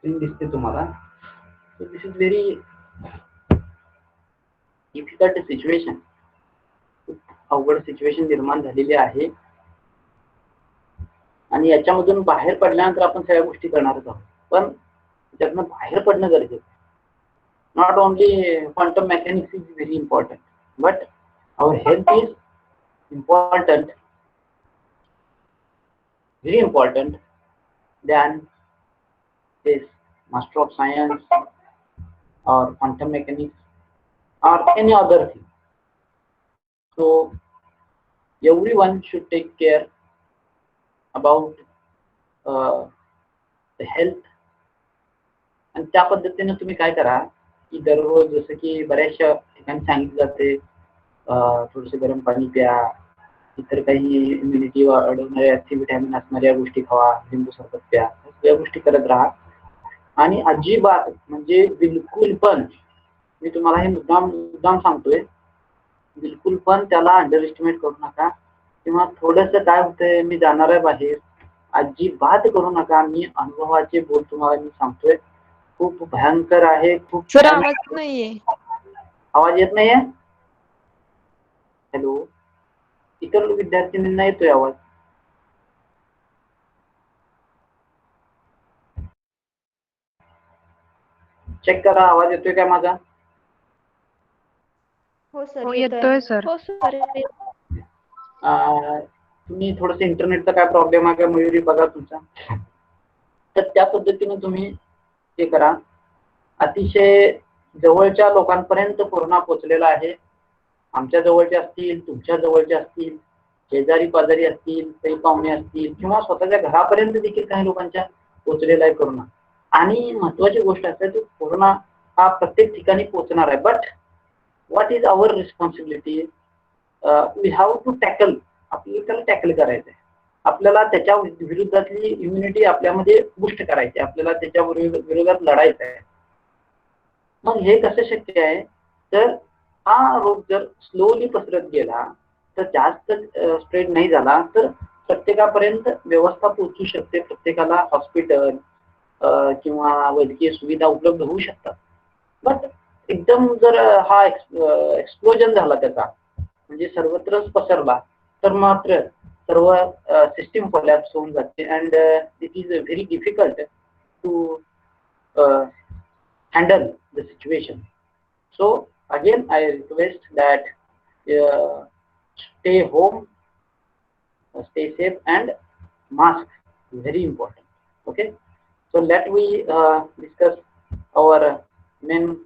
Screen दिसते तुम्हाला. So this is very difficult situation. अवघड सिच्युएशन निर्माण झालेली आहे आणि याच्यामधून बाहेर पडल्यानंतर आपण सगळ्या गोष्टी करणारच आहोत. पण त्यातनं बाहेर पडणं गरजेचं. Not only quantum mechanics is very important, but our health is important, very important than this master of science or quantum mechanics or any other thing. So everyone should take care about the health. आणि त्या पद्धतीने तुम्ही काय करा की दररोज जसं की बऱ्याचशा ठिकाणी सांगितलं जाते थोडेसे गरम पाणी प्या, इतर काही इम्युनिटी वाढवणाऱ्या व्हिटॅमिन असणाऱ्या गोष्टी खावा, लिंबू सरबत प्या, सगळ्या गोष्टी करत राहा. आणि अजिबात म्हणजे बिलकुल पण, मी तुम्हाला हे मुद्दाम सांगतोय, बिलकुल पण त्याला अंडर एस्टिमेट करू नका. किंवा थोडंसं काय होतंय, मी जाणार आहे बाहेर, अजिबात करू नका. मी अनुभवाचे बोल तुम्हाला मी सांगतोय, खूप भयंकर आहे. खूप सर आवाज नाहीये. आवाज येत नाहीये? हॅलो, इतर विद्यार्थ्यांना येतोय आवाज? चेक करा, आवाज येतोय काय माझा? हो सर येतोय सर. हो सर. तुम्ही थोडस इंटरनेटचा काय प्रॉब्लेम आहे का मयुरी बघा तुमचा. तर त्या पद्धतीने तुम्ही हे करा. अतिशय जवळच्या लोकांपर्यंत कोरोना पोहोचलेला आहे. आमच्या जवळचे असतील, तुमच्या जवळचे असतील, शेजारी पाजारी असतील, काही पाहुणे असतील, किंवा स्वतःच्या घरापर्यंत देखील काही लोकांच्या पोहोचलेला आहे कोरोना. आणि महत्वाची गोष्ट असते की कोरोना हा प्रत्येक ठिकाणी पोहोचणार आहे. But what is our responsibility? We have to tackle. आपल्याला त्याला टॅकल करायचं आहे. आपल्याला त्याच्या विरुद्धातली इम्युनिटी आपल्यामध्ये बूस्ट करायची, आपल्याला त्याच्या विरोधात लढायचं आहे. मग हे कसं शक्य आहे? तर हा रोग जर स्लोली पसरत गेला, तर जास्त स्प्रेड नाही झाला, तर प्रत्येकापर्यंत व्यवस्था पोहोचू शकते. प्रत्येकाला हॉस्पिटल किंवा वैद्यकीय सुविधा उपलब्ध होऊ शकतात. बट एकदम जर हा एक्सप्लोजन झाला त्याचा, म्हणजे सर्वत्रच पसरला, तर मात्र सर्व सिस्टीम कोलॅप्स होऊन जाते. And it is very difficult to handle the situation. So again I request that stay home, stay safe, and mask is very important. Okay, so let we discuss our main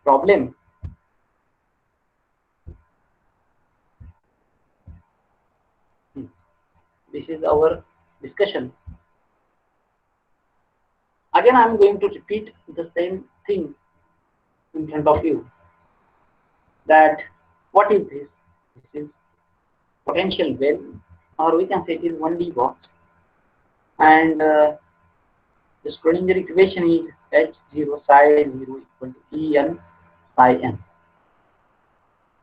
problem. This is our discussion. Again I am going to repeat the same thing in front of you, that what is this? This is potential well, or we can say it is 1D box, and the Schrodinger equation is H0 psi 0 equal to En psi n.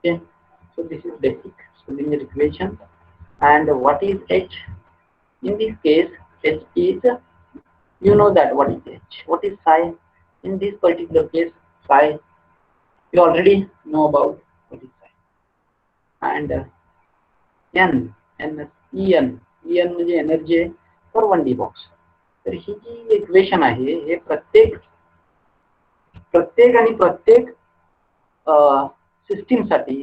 Okay, so this is basic Schrodinger equation. And what is H? In this case, H is, you know that what is H. What is psi? In this particular case, psi, you already know about what is psi. And N म्हणजे energy for 1D box. तर ही जी equation आहे, हे प्रत्येक आणि प्रत्येक system साठी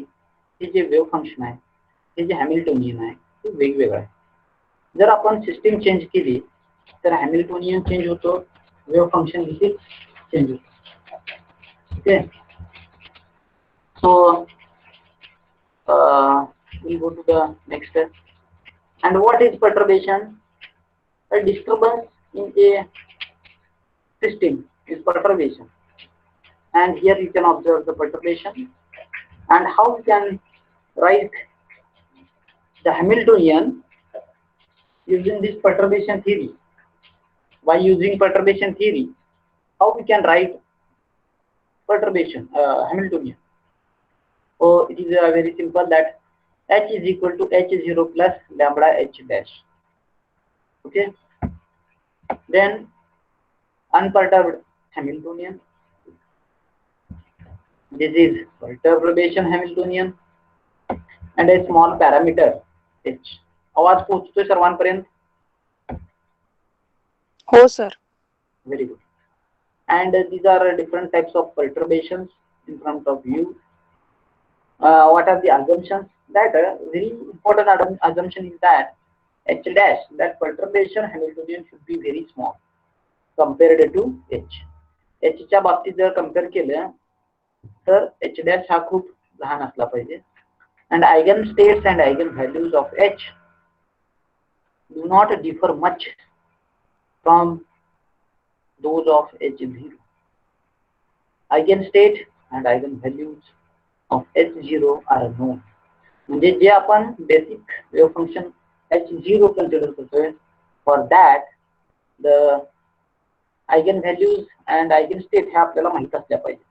हे जे wave function आहे, हे जे Hamiltonian आहे, ते वेगवेगळं आहे. जर आपण सिस्टीम चेंज केली तर हॅमिल्टोनियन चेंज होतो, वेव्ह फंक्शन देखील चेंज होतो. Okay, so we'll go to the next step. And what is perturbation? A disturbance in a system is perturbation. And here you can observe the perturbation and how we can write the Hamiltonian using this perturbation theory. By using perturbation theory, how we can write perturbation Hamiltonian? So it is very simple, that H is equal to H0 plus lambda H dash. Okay, then unperturbed Hamiltonian. This is perturbation Hamiltonian and a small parameter h. आवाज पोहोचतोय सर्वांपर्यंत? हो sir. Very good. And these are different types of perturbations in front of you. What are the assumptions? That very important assumption is that h dash, that perturbation Hamiltonian should be very small compared to h. h च्या बाबतीत जर compare केलं तर h dash हा खूप लहान असला पाहिजे. And eigenstates and eigenvalues of h do not differ much from those of h0. Eigenstate and eigenvalues of h0 are known. म्हणजे जे आपण basic wave function h0 consider करतोय, for that the eigenvalues and eigenstate हे आपल्याला माहित असल्या पाहिजे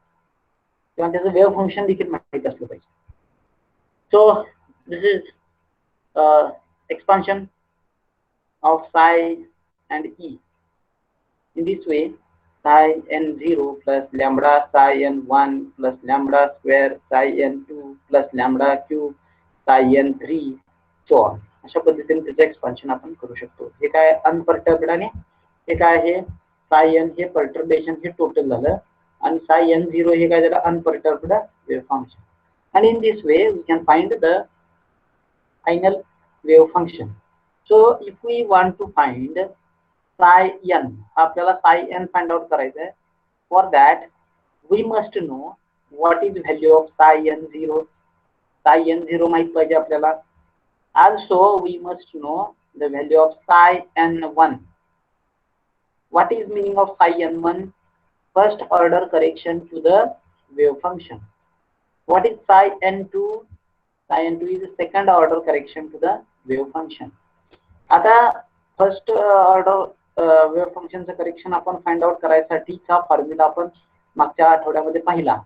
किंवा त्याचं वेव्ह फंक्शन देखील माहित असलं पाहिजे. So this is expansion of psi and e. In this way, psi n0 plus lambda psi n1 plus lambda square psi n2 plus lambda cube psi n3 so on. अशा पद्धतीने त्याचं expansion आपण करू शकतो. हे काय अनपर्टर्ब्ड आणि हे काय आहे psi n हे पर्टर्बेशन हे टोटल झालं आणि psi n0 हे काय झालं unperturbed wave function. And in this way we can find the final wave function. So if we want to find psi n, आपल्याला psi n find out करायचं आहे. For that we must know what is value of psi n0. psi n0 माहित पाहिजे आपल्याला. Also we must know the value of psi n1. What is meaning of psi n1? First order correction to the wave function. What is psi n2? Psi n2 is the second order correction to the wave function. आता first order wave फंक्शनचं correction आपण find out करायसाठीचा formula आपण मागच्या आठवड्यामध्ये पाहिला.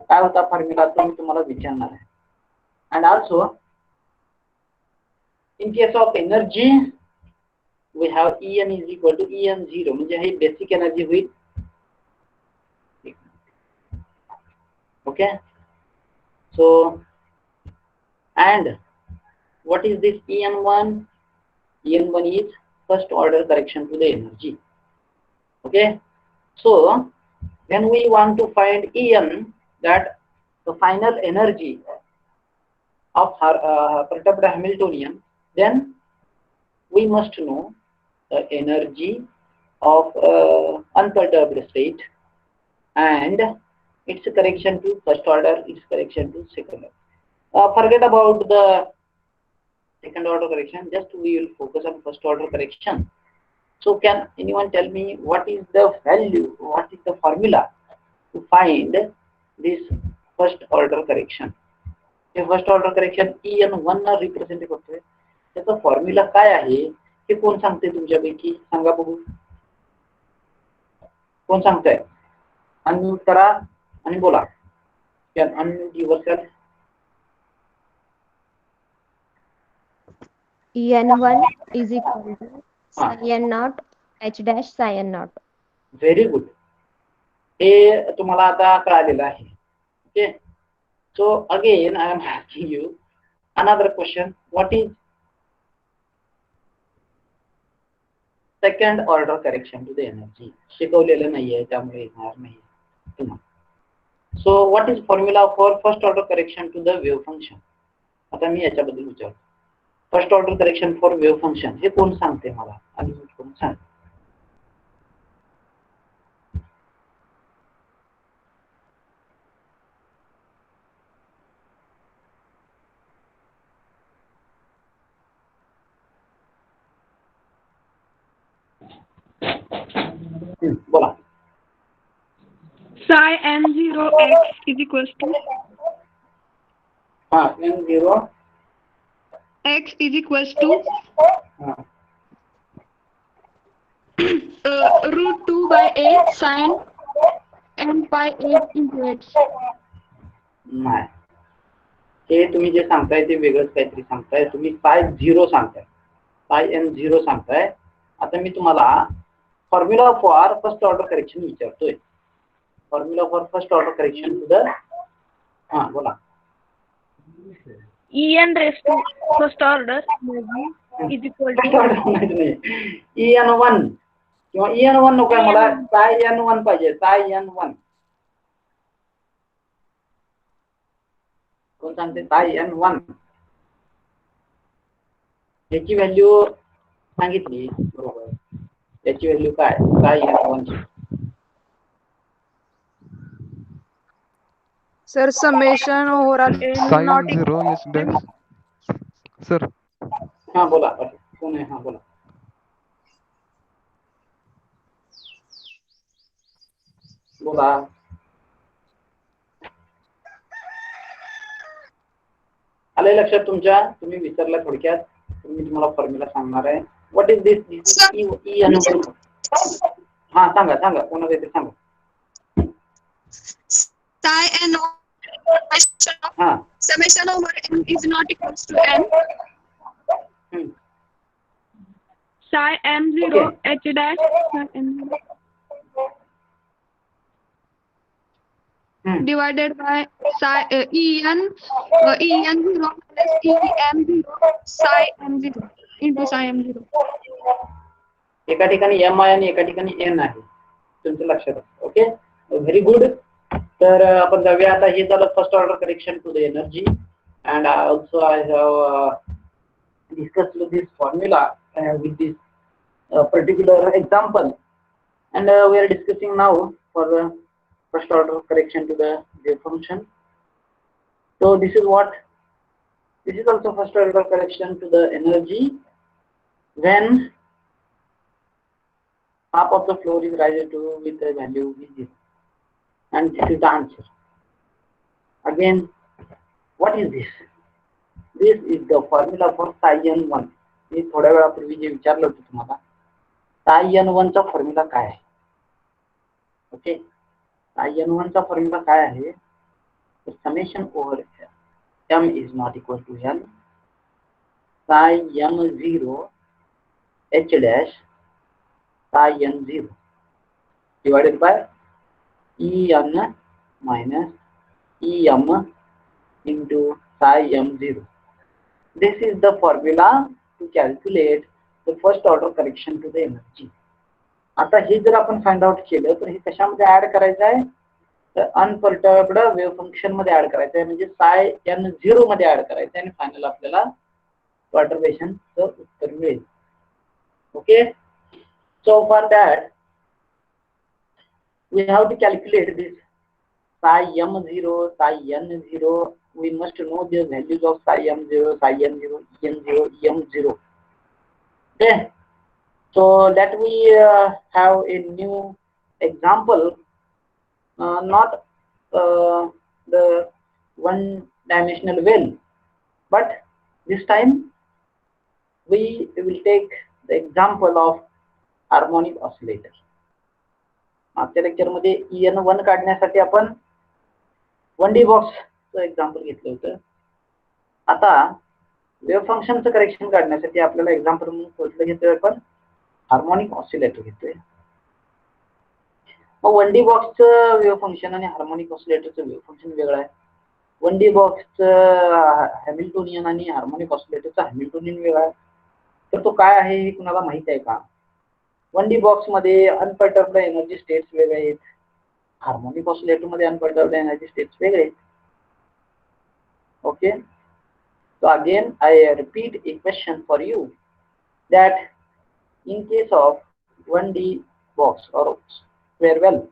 काय होता formula तो मी तुम्हाला विचारणार आहे. And also in case of energy we have En is equal to En0 म्हणजे हे बेसिक एनर्जी होईल. Okay. So and what is this En1? En1 is first order correction to the energy. Okay. So when we want to find En, that the final energy of perturbed Hamiltonian, then we must know the energy of unperturbed state and its correction to first order, its correction to second order. Forget about the second order correction, just we will focus on first order correction. So can anyone tell me what is the value, what is the formula to find this first order correction? The first order correction En1 La represent करतोय. त्याचा formula काय आहे हे कोण सांगते तुमच्यापैकी? सांगा बघू. कोण सांगताय? अनम्यूट करा आणि बोला. Can unmute yourself. En1 is equal to psi n naught h dash psi n naught. Very good. हे तुम्हाला आता कळालेलं आहे. Okay. So again I am asking you another question. What is second order correction to the energy? शिकवलेलं नाहीये त्यामुळे येणार नाही तुम्हाला. So what is formula for first order correction to the wave function? आता मी याच्याबद्दल विचारतो. First order correction for wave function हे कोण सांगते मला? आणि कोण सांग. बोला. Psi n0 x is equals to n0 x is equals to root 2 by a sin n pi 8 into x. नाही, हे तुम्ही जे सांगताय ते वेगळंच काहीतरी सांगताय. तुम्ही psi 0 सांगताय, psi n0 सांगताय. आता मी तुम्हाला formula for first order correction विचारतोय. Formula for first order correction to the, हा बोला. En raised to first order energy is equal to En1 किंवा En1 नको आहे मला, n1 पाहिजे. n1 कोण सांगते? n1 याची व्हॅल्यू सांगितली बरोबर. याची व्हॅल्यू काय? n1 ची. Sir summation overall Sin not 0 is dash. Sir, हा बोला, कोण आहे? हा बोला. बोला. आलंय लक्षात तुमच्या? तुम्ही विचारला थोडक्यात, मी तुम्हाला फॉर्म्युला सांगणार आहे. What is this? हा सांगा सांगा, कोणाला येते सांगा. psi n हा summation over n is not equals to n. Psi m0 h dash psi m0 divided by psi en 0 plus em0 psi m0 into psi m0. एका ठिकाणी M आहे आणि एका ठिकाणी एन आहे, तुमच्या लक्षात. Okay, very good. तर आपण जाऊया आता. हे झालं first order correction to the energy. And also I have discussed this formula with this particular example, and we are discussing now for the first order correction to the wave function. So this is what, this is also first order correction to the energy when half of the flow is raised to with the value v0, and this is the answer. Again, what is this? This is the formula for psi n1. मी थोड्या वेळापूर्वी जे विचारलं होतं तुम्हाला, psi n1 चा formula काय आहे? Okay, psi n1 चा formula काय आहे? Summation over m is not equal to n psi m0 h dash psi n0 divided by en minus em into psi m0. This is the formula to calculate the first order correction to the energy. आता हे जर आपण find out केलं तर हे कशामध्ये add करायचं आहे? तर unperturbed wave function मध्ये ऍड करायचं आहे, म्हणजे साय n0 मध्ये ऍड करायचं आहे, आणि फायनल आपल्याला क्वार्टरवेशनचं उत्तर मिळेल. Okay, so for that we have to calculate this psi m0, psi n0. We must know the values of psi m0, psi n0, en0, em0. Okay, so let we have a new example, not the one dimensional well, but this time we will take the example of harmonic oscillator. मागच्या lecture मध्ये en1 काढण्यासाठी आपण 1D बॉक्सचं example घेतलं होतं. आता wave फंक्शनचं correction काढण्यासाठी आपल्याला example म्हणून कुठलं घेतोय आपण? हार्मोनिक ऑसिलेटर घेतोय. मग 1D बॉक्सचं वेव्ह फंक्शन आणि हार्मोनिक ऑसिलेटरचं वेव्ह फंक्शन वेगळं आहे. 1D बॉक्सचं हॅमिल्टोनियन आणि हार्मोनिक ऑसिलेटरचं हॅमिल्टोनियन वेगळा आहे. तर तो काय आहे हे कुणाला माहित आहे का? 1D बॉक्स मध्ये अनपर्टर्ब्ड एनर्जी स्टेट्स वेगळे आहेत, हार्मोनिक ऑसिलेटर मध्ये अनपर्टर्ब्ड एनर्जी स्टेट्स वेगळे आहेत. Okay, so again I repeat a question for you, that in case of 1D box or square well,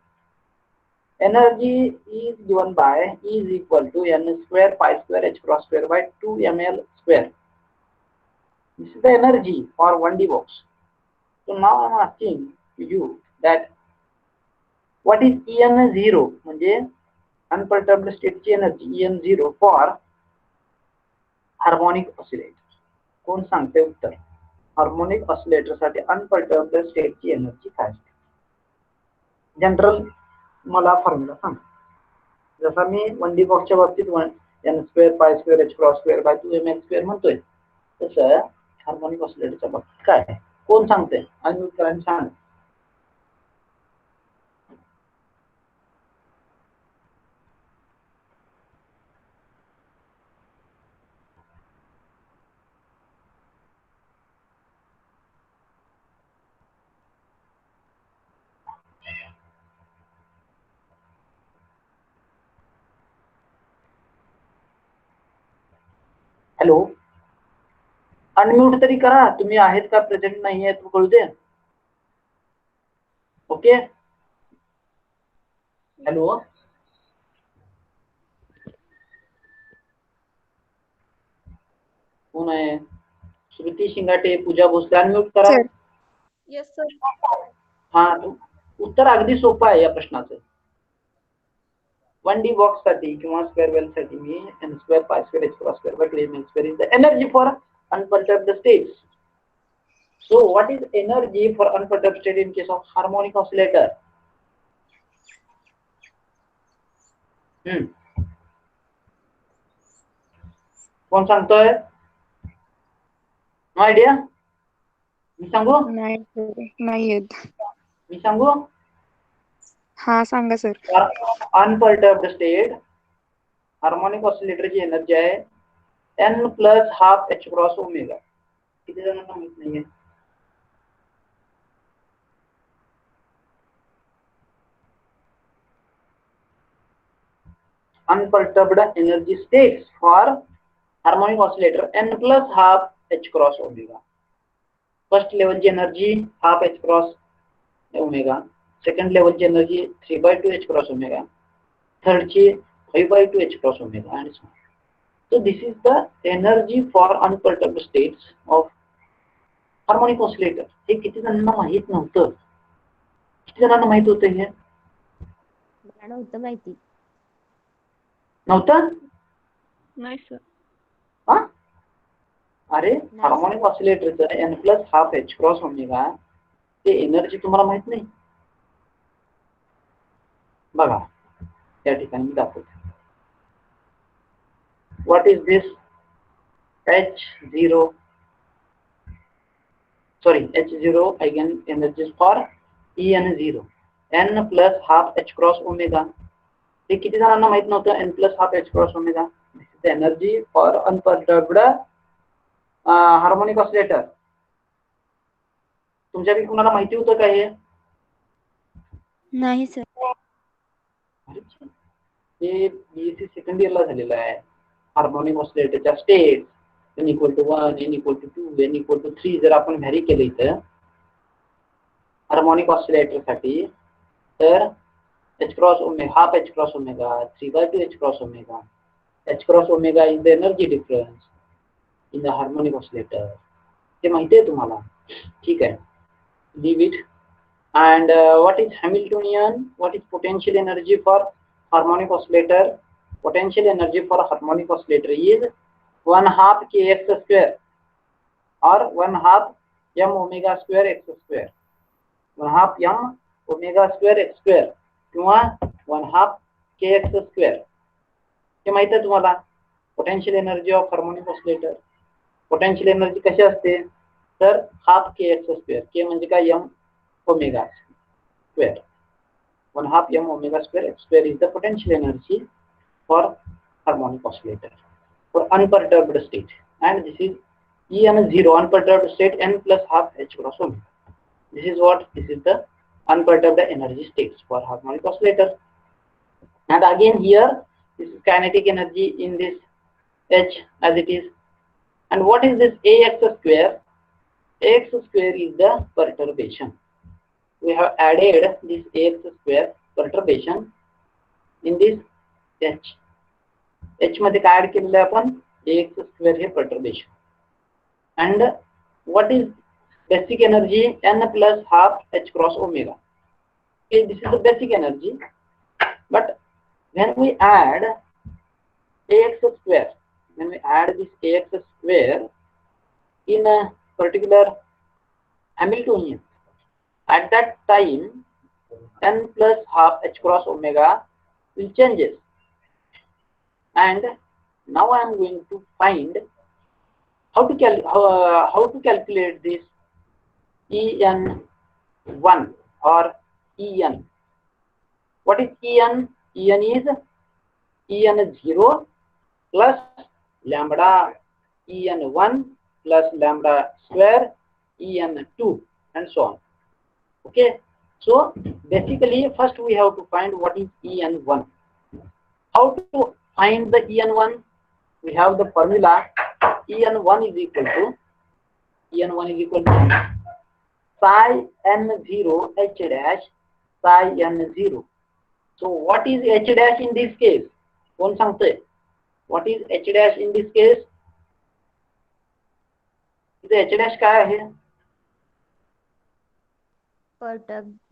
energy is given by E is equal to n square pi square h cross square by 2 ml square. This is the energy for 1D box. So now I am asking you that what is en0, म्हणजे unperturbed स्टेटची energy en0 for harmonic oscillator. कोण सांगते उत्तर? Harmonic oscillator साठी unperturbed स्टेटची energy काय असते? General मला फॉर्म्युला सांग. जसा मी 1D बॉक्सच्या बाबतीत n square pi square h cross square by 2 ml square म्हणतोय, तसं हार्मोनिक ऑसिलेटरच्या बाबतीत काय आहे? कोण सांगते? आणि सांग. हॅलो, अनम्यूट तरी करा. तुम्ही आहेत का प्रेझेंट नाही आहेत कळू दे. ओके. हॅलो, कोण आहे? श्रुती शिंगाटे, पूजा भोसले, अनम्यूट करा. सर. Yes sir. हा, उत्तर अगदी सोपं आहे या प्रश्नाचं. 1D बॉक्स साठी किंवा स्क्वेअर वेल साठी मी n square pi square h cross square by 2m n square is the energy for unperturbed states. So what is energy for unperturbed state in case of harmonic oscillator? कोण सांगतोय? No idea? मी सांगू? नाही येत. मी सांगू? हा सांगा sir. Unperturbed state harmonic ऑसिलेटरची एनर्जी आहे n plus half h cross omega. किती जणांना माहित नाहीये? Unperturbed energy states for harmonic oscillator n plus half h cross omega. First level ची energy half h cross omega, second level ची energy 3/2 h cross omega, third ची 5/2 h cross omega and so on. So this is the energy for unperturbed states of harmonic oscillator. हे किती जणांना माहित नव्हतं? किती जणांना माहित होतं हे? मला नव्हतं माहिती. नव्हतं? नाही सर. हा? अरे हार्मोनिक ऑसिलेटरचं n plus half h cross omega ते एनर्जी तुम्हाला माहित नाही? बघा या ठिकाणी मी दाखवतो. What is this? H0 again energy for En0 n plus half h cross omega. ते किती जणांना माहित नव्हतं? n plus half h cross omega. This is the energy for unperturbed harmonic oscillator. तुमच्यापैकी कुणाला माहिती होतं का हे? नाही सर. हे बीएससी सेकंड इयरला झालेलं आहे. हार्मोनिक ऑसिलेटरच्या state n equal to 1, n equal to 2, n equal to 3 जर आपण व्हॅरी केलं इथं हार्मोनिक ऑसिलेटर साठी तर h cross omega, half h cross omega, 3/2 h cross omega. h cross omega is the energy difference in the harmonic oscillator. ते माहिती आहे तुम्हाला? ठीक आहे, leave it. And what is Hamiltonian? What is potential energy for harmonic oscillator? Potential energy for harmonic oscillator is 1/2 kx square or 1/2 m omega square x square. 1/2 m omega square x square किंवा 1/2 kx square. हे माहिती आहे तुम्हाला? Potential energy of harmonic oscillator. Potential energy कशी असते? तर half kx square. के म्हणजे काय? m omega square. 1/2 m omega square x square is the potential energy for harmonic oscillator for unperturbed state, and this is En0 unperturbed state n plus half h cross omega. This is what? This is the unperturbed energy states for harmonic oscillator. And again here this is kinetic energy in this h as it is. And what is this ax square? Ax square is the perturbation. We have added this ax square perturbation in this h. h मध्ये काय add केलेलं आहे आपण? ax square hey perturbation. And what is basic energy? n plus half h cross omega. Okay, this is the basic energy. But when we add ax square, when we add this ax square in a particular Hamiltonian, at that time n plus half h cross omega will changes. And now I am going to find how to calculate this En1 or En. What is En? En is En0 plus lambda En1 plus lambda square En2 and so on. Okay, so basically first we have to find what is En1. How to find the En1? We have the formula En1 is equal to psi n0 h dash psi n0. So what is h dash in this case? कोण सांगतोय? What is h dash in this case? इथे h dash काय आहे?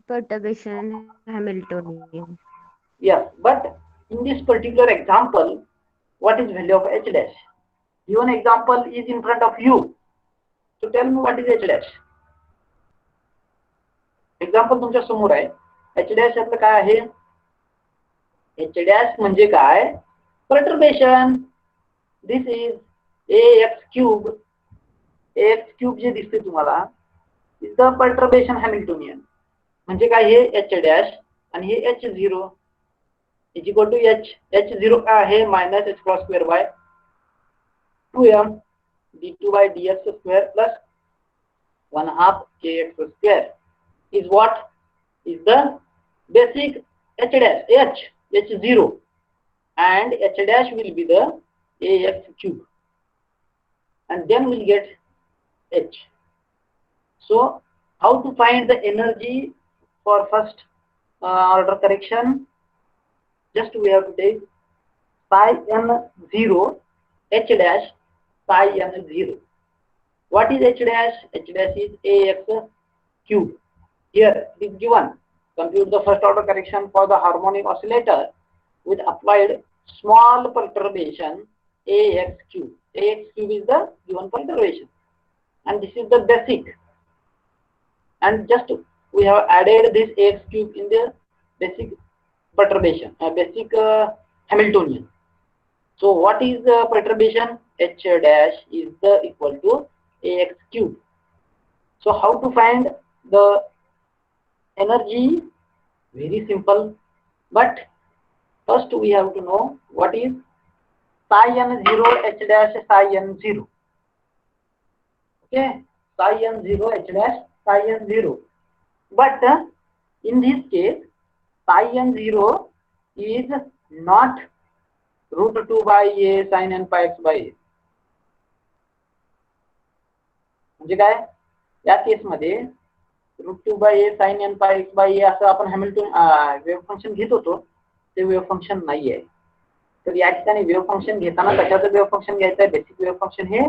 Perturbation Hamiltonian. Yes, but in this particular example, what is value of h dash? Given example is in front of you. So tell me what is h dash? Example तुमच्या समोर आहे. h dash यातलं काय आहे? h dash म्हणजे काय? Perturbation. This is ax cube. ax cube जे दिसते तुम्हाला is the perturbation Hamiltonian. म्हणजे काय हे h dash आणि हे h0 is equal to h0 काय आहे minus h cross square by 2m d2 by dx square plus 1/2 kx square is what? Is the basic h dash h0 and h dash will be the ax cube and then we'll get h. So how to find the energy for first order correction? Just we have to take psi n0 h dash psi n0. What is h dash? H dash is ax cube. Here it is given. Compute the first order correction for the harmonic oscillator with applied small perturbation ax cube. Ax cube is the given perturbation and this is the basic, and just we have added this ax cube in the basic perturbation, basic Hamiltonian. So what is the perturbation? H dash is the equal to ax cube. So how to find the energy? Very simple, but first we have to know what is psi n0 h dash psi n0. Okay, psi n0 h dash psi n0. But in this case, psi n0 is not √2 by a sin n pi x by a. म्हणजे काय? या case मध्ये √2 by a sin n pi x by a असं आपण Hamilton wave function घेत होतो. ते wave function नाही आहे. तर या ठिकाणी वेव्ह फंक्शन घेताना कशाचं वेव्ह फंक्शन घ्यायचं आहे? बेसिक वेव्ह फंक्शन हे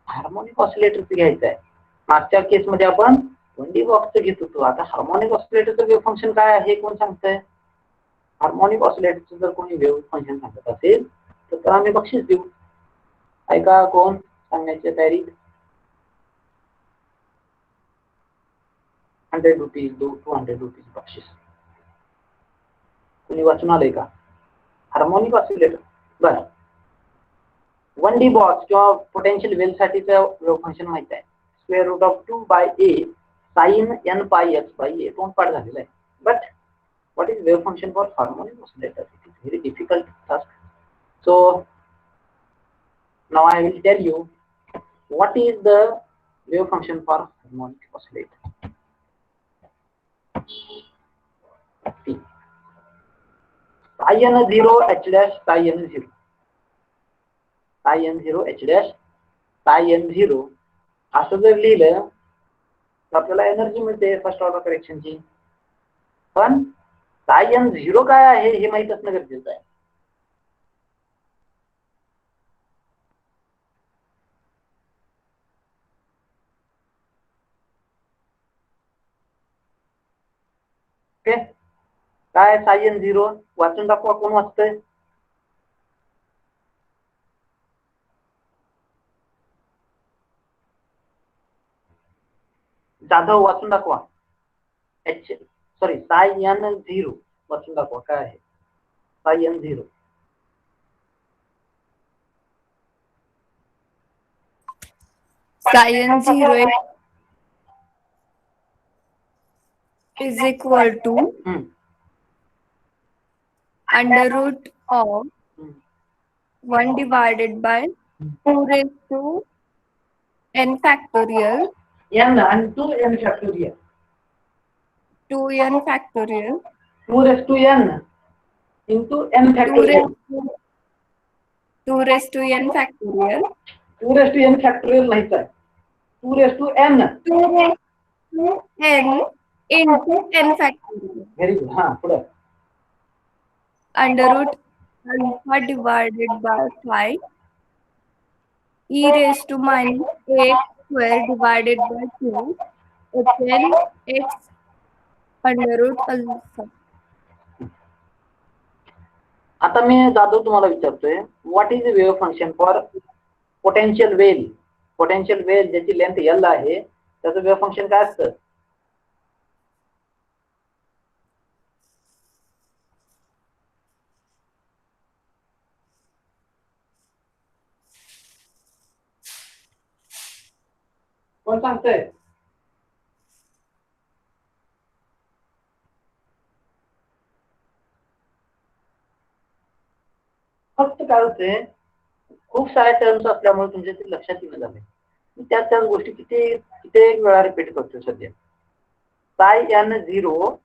हार्मोनिक ऑसिलेटरचं घ्यायचं आहे. मागच्या केस मध्ये आपण 1D बॉक्सचं घेत होतो. आता हार्मोनिक ऑसिलेटरचं वेव्ह फंक्शन काय आहे कोण सांगतंय? हार्मोनिक ऑसिलेटरचं जर कोणी वेव्ह फंक्शन सांगत असेल तर त्याला आम्ही बक्षीस देऊ. ऐका कोण सांगण्याची तयारी? 100 रुपीज 200 रुपीज बक्षीस. कोणी वाचून आलंय का? Harmonic oscillator. बरं, 1D बॉक्स किंवा पोटेन्शियल वेल साठीचं वेव्ह फंक्शन माहित आहे. Square root of 2 by a sin n pi x by a तो पाठ झालेला आहे. But what is wave function for harmonic oscillator? It is very difficult task. So now I will tell you what is the wave function for harmonic oscillator. See, psi n0 h dash psi n0, psi n0 h dash psi n0 असं जर लिहिलं तर आपल्याला energy मिळते first order करेक्शनची. पण psi n0 काय आहे हे माहित असणं गरजेचं आहे. ओके, काय psi n0 वाचून दाखवा. कोण वाचतंय? जाधव वाचून दाखवा. psi n0 वाचून दाखवा काय आहे psi n0. Psi n0 is equal to under root of 1 divided by 2 raised to n factorial. n and 2n factorial. 2n factorial. 2 raised to n into n factorial. 2 raised to n factorial 2n factorial नाहीच आहे. 2n. 2n into n factorial. Very good. हा पुढे. Under root alpha divided by 5 e raised to minus x square divided by 2 upon x under root alpha. आता मी जाधव तुम्हाला विचारतोय, what is wave function for potential well? Potential well ज्याची length L आहे त्याचं wave function काय असतं? कोण सांगतंय? फक्त काय होते, खूप साऱ्या टर्म्स असल्यामुळे तुमच्या ते लक्षात येणं झालंय. त्याच गोष्टी किती वेळा रिपीट करतो सध्या. Ψn0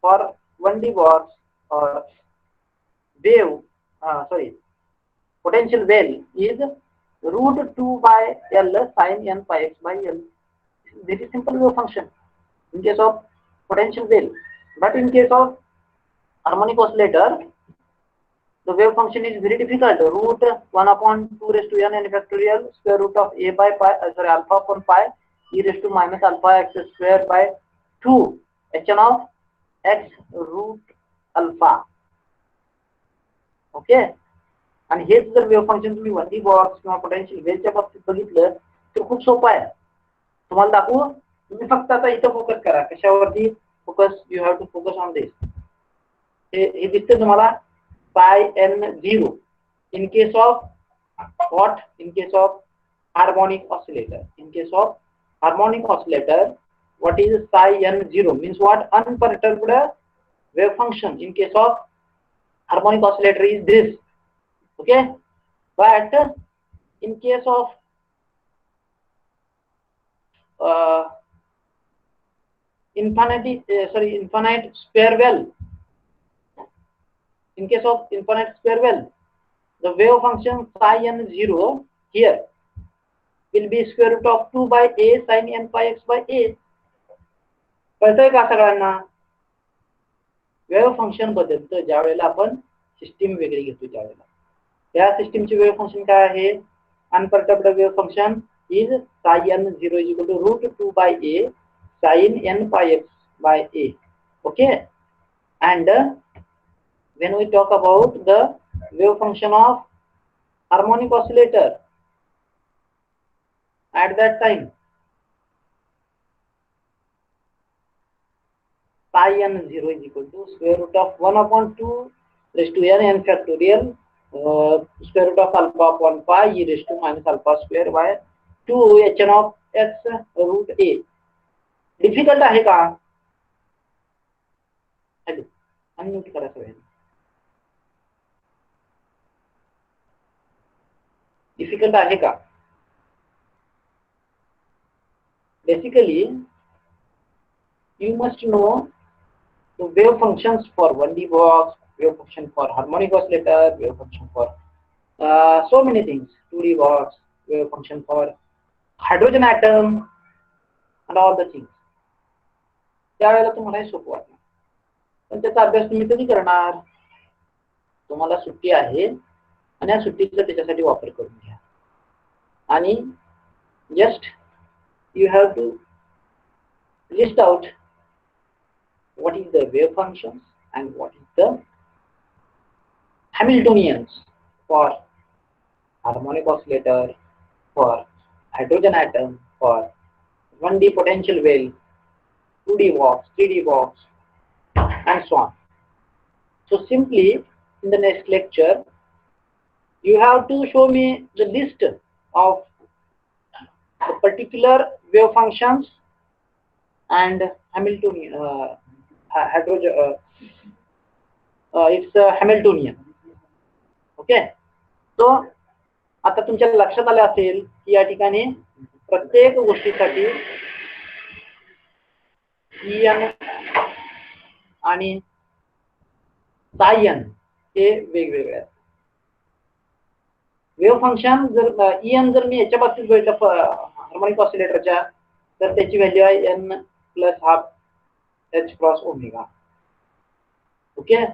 for 1D box or wave, potential well is √2 by L sin n pi x by L. This is simple wave function in case of potential well, but in case of harmonic oscillator the wave function is very difficult. √1 upon 2 raised to n n factorial square root of a by pi, alpha upon pi e raised to minus alpha x square by 2 hn of x root alpha. Okay. आणि हेच जर wave function तुम्ही 1D box किंवा potential वेलच्या बाबतीत बघितलं तर खूप सोपं आहे. तुम्हाला दाखवू. तुम्ही फक्त आता इथं फोकस करा. कशावरती focus? You have to focus on this. हे दिसतं तुम्हाला Ψn0 in case of what? In case of harmonic oscillator. In case of harmonic oscillator, what is Ψn0? Means what? Unperturbed wave function. In case of harmonic oscillator is this. Okay, but in case of infinite square well, in case of infinite square well, the wave function Ψn0 here will be square root of 2 by a sin n pi x by a. कळतंय का सगळ्यांना? Wave function बदलतं ज्या वेळेला आपण system वेगळी घेतो त्यावेळेला. या सिस्टीमचे वेव्ह फंक्शन काय आहे? Unperturbed wave function is Ψn0 is equal to √2 by a sin n pi x by a. Okay, and when we talk about the wave function of harmonic oscillator, at that time Ψn0 is equal to square root of 1 upon 2 raised to n factorial square root of alpha upon pi e raised to minus alpha square by 2 hn of x root a. Difficult आहे का? Unmute करा सगळ्यांनी. Difficult आहे का? Basically you must know the wave functions for 1D box, wave function for harmonic oscillator, wave function for so many things, 2D box, wave function for hydrogen atom and all the things. त्यावेळेला तुम्हाला हे सोपं वाटणार. पण त्याचा अभ्यास तुम्ही कधी करणार? तुम्हाला सुट्टी आहे आणि या सुट्टीचा त्याच्यासाठी वापर करून घ्या. आणि just you have to list out what is the wave functions and what is the Hamiltonians for harmonic oscillator, for hydrogen atom, for 1D potential well, 2D box, 3D box, and so on. So simply in the next lecture you have to show me the list of the particular wave functions and Hamiltonian it's Hamiltonian. Okay. तो आता तुमच्या लक्षात आलं असेल की या ठिकाणी प्रत्येक गोष्टीसाठी En आणि Ψn हे वेगवेगळे आहेत. वेव्ह फंक्शन जर En जर मी याच्या बाबतीत बघितलं हार्मोनिक ऑसिलेटरच्या, तर त्याची व्हॅल्यू आहे n plus half h cross omega. Okay.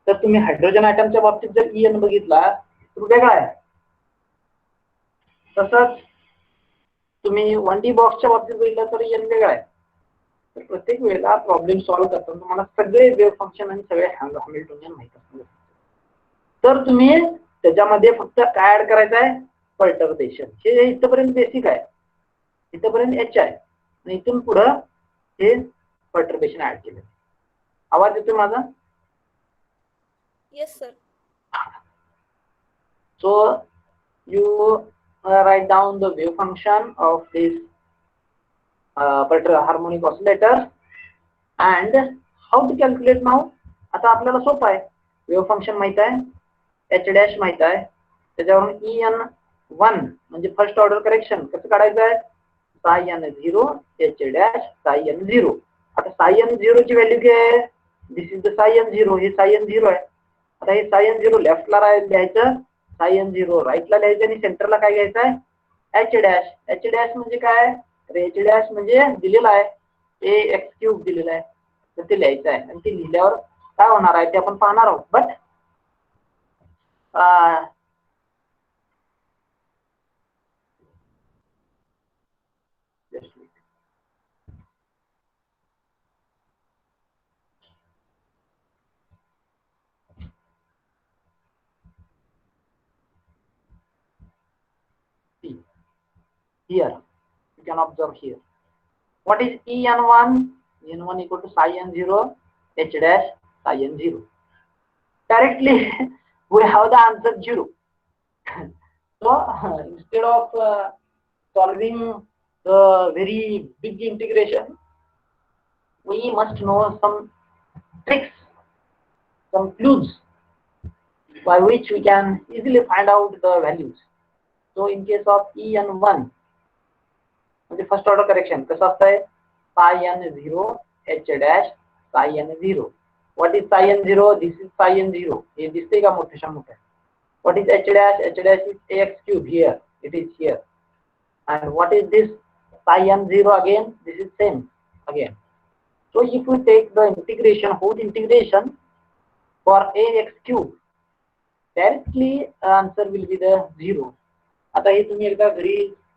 तर तुम्ही हायड्रोजन ॲटमच्या बाबतीत जर En बघितला तर वेगळा आहे. तसंच तुम्ही 1D बॉक्सच्या बाबतीत बघितलं तर n वेगळा आहे. तर प्रत्येक वेळेला प्रॉब्लेम सॉल्व्ह करताना तुम्हाला सगळे वेव्ह फंक्शन आणि सगळे हॅमिल्टोनियन माहित असतात. तर तुम्ही त्याच्यामध्ये फक्त काय ऍड करायचं आहे, पर्टर्बेशन. हे इथपर्यंत बेसिक आहे, इथपर्यंत h आहे आणि इथून पुढं हे पर्टर्बेशन ऍड केलं. आवाज येतो माझा? Yes, sir. So you write down the wave function of this harmonic oscillator and how to calculate now. आता आपल्याला सोपं आहे. वेव्ह फंक्शन माहित आहे, h डॅश माहित आहे, त्याच्यावरून En1 म्हणजे फर्स्ट ऑर्डर करेक्शन कसं काढायचं आहे, Sai n0 h dash Sai n0. आता साय n0 ची व्हॅल्यू काय आहे, this is the psi n0, हे साय n0 आहे. आता हे साय n0 लेफ्टला लिहायचं, साय n0 राईटला लिहायचं आणि सेंटरला काय घ्यायचं आहे, h डॅश. h डॅश म्हणजे काय, तर h डॅश म्हणजे दिलेला आहे ax³ दिलेला आहे, तर ते लिहायचं आहे. आणि ते लिहिल्यावर काय होणार आहे ते आपण पाहणार आहोत. But here you can observe here what is En1. En1 equal to psi n0 h dash psi n0. Directly we have the answer 0. So instead of solving the very big integration, we must know some tricks, some clues by which we can easily find out the values. So in case of En1, म्हणजे first order correction कसं असतंय, Sai n0 h dash Sai n0. What is Sai n0, this is Sai n0. हे दिसते का मोठ्याशा मोठ्या. What is h dash, h dash is ax³ here, it is here. And what is this Sai n0 again, this is same again. So if we take the integration, whole integration for ax³, directly answer will be the 0. आता हे तुम्ही एकदा घरी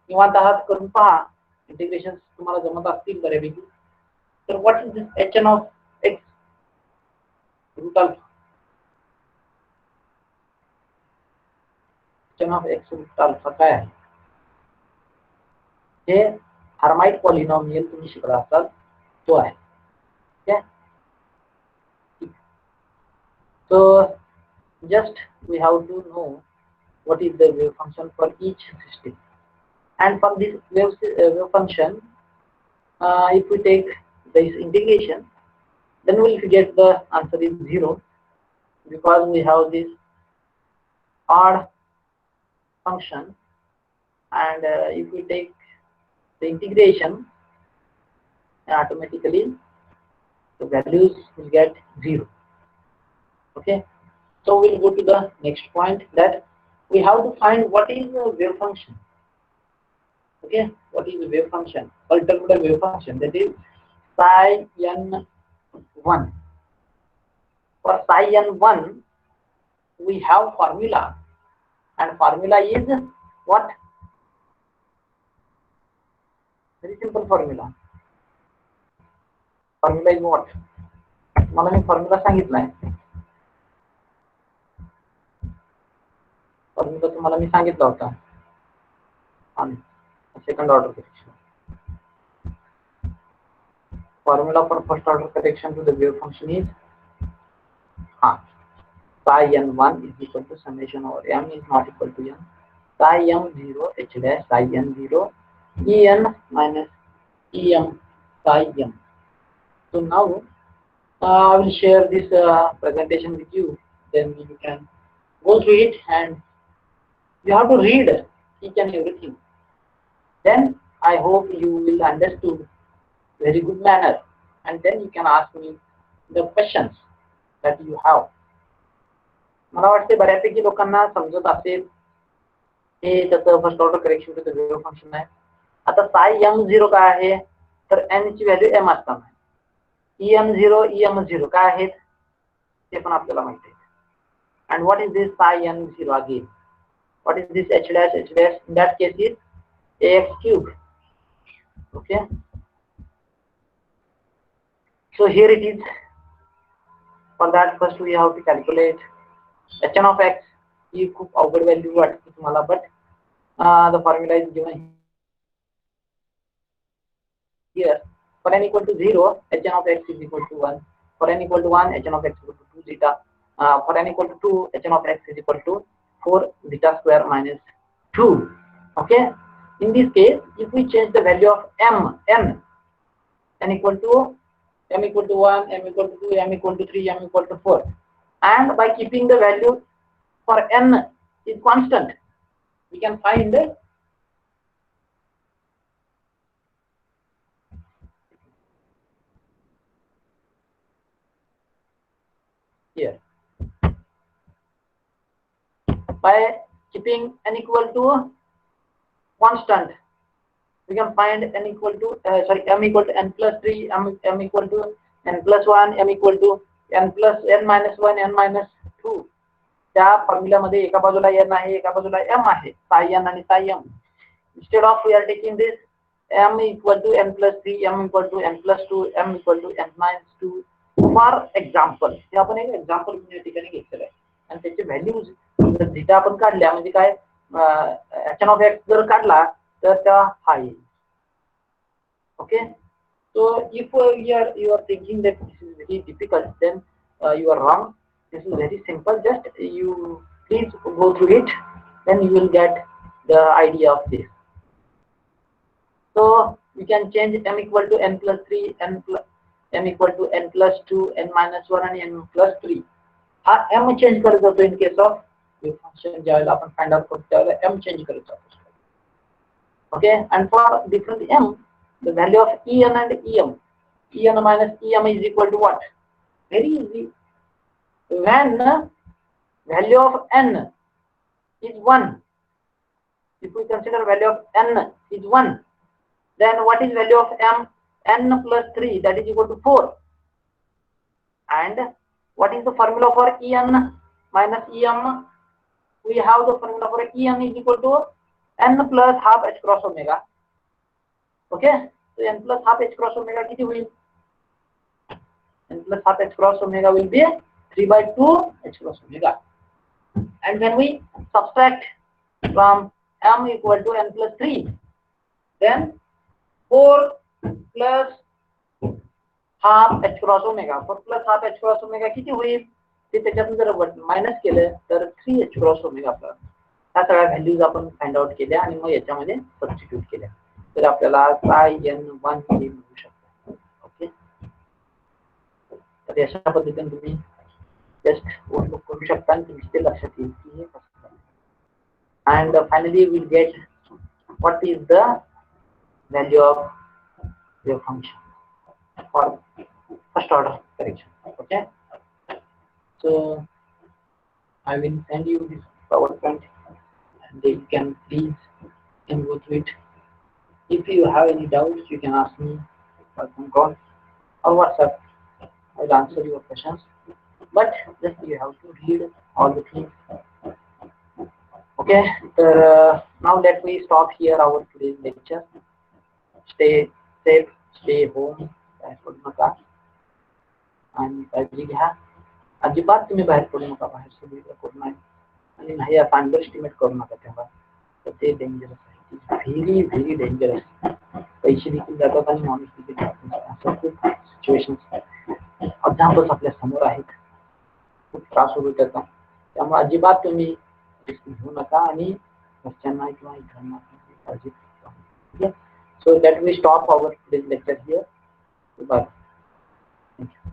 निवांत आहात करून पहा, integration तुम्हाला जमत असतील बऱ्यापैकी. तर what is this hn of x root alpha, hn of x root alpha काय आहे, हे हार्माइट पॉलिनॉमियल तुम्ही शिकला असाल तो आहे. ठीक आहे. So just we have to know what is the wave function for each system, and from this wave function if we take this integration, then we will get the answer is 0, because we have this odd function. And if we take the integration, automatically the values will get 0. Okay, so we'll go to the next point, that we have to find what is the wave function. Okay, what is the wave function, alternative wave function, that is psi n1. For psi n1 we have formula, and formula is what, very simple formula. Formula is what, मला मी formula सांगितलाय, formula तुम्हाला मी सांगितला होता second order correction. Formula for first order correction to the wave function is psi n1 is equal to summation over m is not equal to n psi m0 h dash psi n0 en minus em psi m. So now I will share this presentation with you, then you can go through it and you have to read each and everything. Then I hope you will understood very good manner, and then you can ask me the questions that you have. मला वाटते बऱ्यापैकी लोकांना समजत असेल हे त्याचं first order correction to the wave function आहे. आता साय m0 काय आहे, तर n ची व्हॅल्यू m असताना em0 em0 काय आहेत ते पण आपल्याला माहिती आहे. And what is this Sai m0 again, what is this h dash in that case is ax cube. Okay, so here it is. For that first we have to calculate hn of x. ही खूप अवघड value वाटते तुम्हाला, but the formula is given here. For n equal to 0, hn of x is equal to 1. For n equal to 1, hn of x is equal to 2 zeta. For n equal to 2, hn of x is equal to 4 zeta square minus 2. Okay, in this case if we change the value of n equal to m equal to 1, m equal to 2, m equal to 3, m equal to 4, and by keeping the value for n is constant, we can find here. By keeping n equal to constant, we can find n equal to m equal to n plus 3, m equal to n plus 1, m equal to n plus n minus 1, n minus 2. त्या फॉर्म्युलामध्ये एका बाजूला n आहे, एका बाजूला m आहे, psi n आणि psi m. Instead of we are taking this m equal to n plus 3, m equal to n plus 2, m equal to n minus 2. For example, हे आपण एक एक्झाम्पल या ठिकाणी घेतलेलं आहे आणि त्याची व्हॅल्यूज जर थीटा आपण काढल्या म्हणजे काय hn of x जर काढला तर त्या हा येईल. Okay, so if you are thinking that this is very difficult, then you are wrong. This is very simple. Just you please go through it, then you will get the idea of this. So we can change m equal to n plus 3, m equal to n plus 2, n minus 1 and n plus 3. हा m change करत जातो in case of wave function. ज्यावेळेला आपण find out करतो त्यावेळेला m change करत जातो. Okay, and for different m, the value of en and en minus em is equal to what? Very easy. When value of n is 1, if we consider value of n is 1, then what is value of m? N plus 3, that is equal to 4. And what is the formula for en minus em? We have the formula for en is equal to n plus half h cross omega. Okay, so n plus half h cross omega किती होईल? n plus half h cross omega will be 3 by 2 h cross omega. And when we subtract from m equal to n plus 3, then 4 plus half h cross omega, 4 plus half h cross omega किती होईल? ते त्याच्यातून जर minus केलं तर 3 h cross omega plus. ह्या सगळ्या values आपण फाइंड आउट केल्या आणि मग याच्यामध्ये सबस्टिट्यूट केल्या तर आपल्याला psi n1 हे मिळू शकतं. ओके, तर अशा पद्धतीने तुम्ही जस्ट नोटबुक करू शकता आणि तुमच्या ते लक्षात येईल की हे कसं आहे. And finally will get what is the value of wave function for first order correction. Okay, so I will send you this PowerPoint and you can please go through it. If you have any doubts, you can ask me by phone call or WhatsApp. I will answer your questions. But just you have to read all the things. Okay, now let me stop here our today's lecture. Stay safe, stay home. आणि काळजी घ्या. अजिबात तुम्ही बाहेर पडू नका, बाहेर सगळीकडे कोरोना आहे आणि नाही असं अंडर एस्टिमेट करू नका तेव्हा, तर ते डेंजरस आहे, व्हेरी व्हेरी डेंजरस. पैसे देखील जातात आणि माणूस देखील जातात, असं खूप सिच्युएशन एक्झाम्पल्स आपल्या समोर आहेत, खूप त्रास होतो त्याचा. त्यामुळे अजिबात तुम्ही रिस्क घेऊ नका आणि घरच्यांना किंवा इतरांना काळजी घ्या. So that we stop our lecture here. Bye. Thank you.